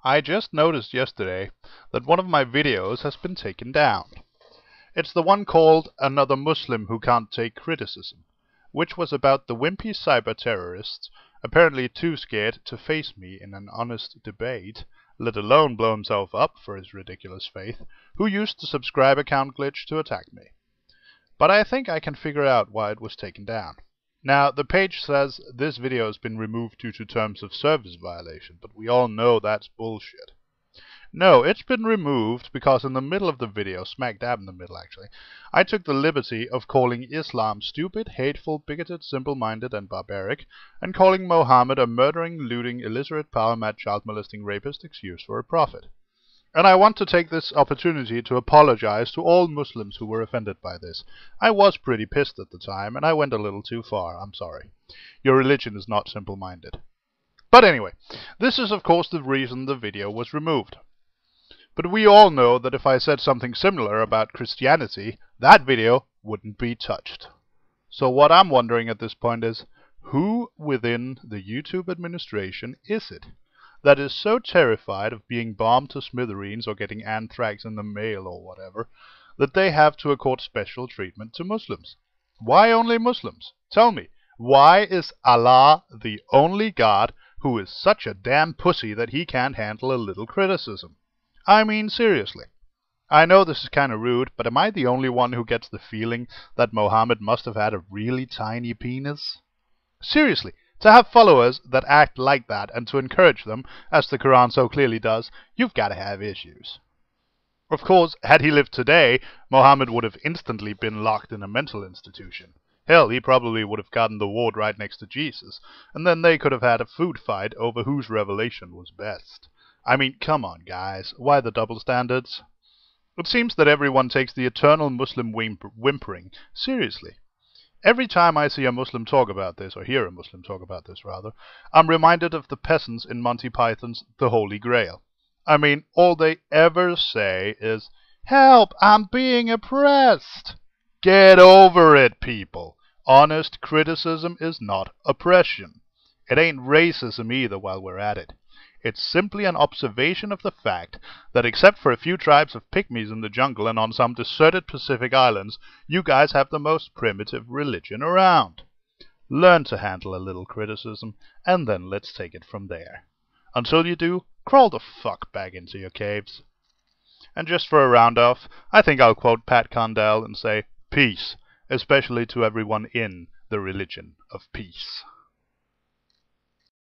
I just noticed yesterday that one of my videos has been taken down. It's the one called Another Muslim Who Can't Take Criticism, which was about the wimpy cyber-terrorist, apparently too scared to face me in an honest debate, let alone blow himself up for his ridiculous faith, who used the subscribe account glitch to attack me. But I think I can figure out why it was taken down. Now, the page says this video has been removed due to terms of service violation, but we all know that's bullshit. No, it's been removed because in the middle of the video, smack dab in the middle actually, I took the liberty of calling Islam stupid, hateful, bigoted, simple-minded, and barbaric, and calling Mohammed a murdering, looting, illiterate, power-mad, child-molesting rapist excuse for a prophet. And I want to take this opportunity to apologize to all Muslims who were offended by this. I was pretty pissed at the time, and I went a little too far. I'm sorry. Your religion is not simple-minded. But anyway, this is of course the reason the video was removed. But we all know that if I said something similar about Christianity, that video wouldn't be touched. So what I'm wondering at this point is, who within the YouTube administration is it that is so terrified of being bombed to smithereens or getting anthrax in the mail or whatever, that they have to accord special treatment to Muslims? Why only Muslims? Tell me, why is Allah the only God who is such a damn pussy that he can't handle a little criticism? I mean, seriously. I know this is kind of rude, but am I the only one who gets the feeling that Mohammed must have had a really tiny penis? Seriously. To have followers that act like that and to encourage them, as the Quran so clearly does, you've got to have issues. Of course, had he lived today, Mohammed would have instantly been locked in a mental institution. Hell, he probably would have gotten the ward right next to Jesus, and then they could have had a food fight over whose revelation was best. I mean, come on, guys. Why the double standards? It seems that everyone takes the eternal Muslim whimpering seriously. Every time I see a Muslim talk about this, or hear a Muslim talk about this rather, I'm reminded of the peasants in Monty Python's The Holy Grail. I mean, all they ever say is, "Help, I'm being oppressed." Get over it, people. Honest criticism is not oppression. It ain't racism either while we're at it. It's simply an observation of the fact that except for a few tribes of pygmies in the jungle and on some deserted Pacific islands, you guys have the most primitive religion around. Learn to handle a little criticism, and then let's take it from there. Until you do, crawl the fuck back into your caves. And just for a round off, I think I'll quote Pat Condell and say, peace, especially to everyone in the religion of peace.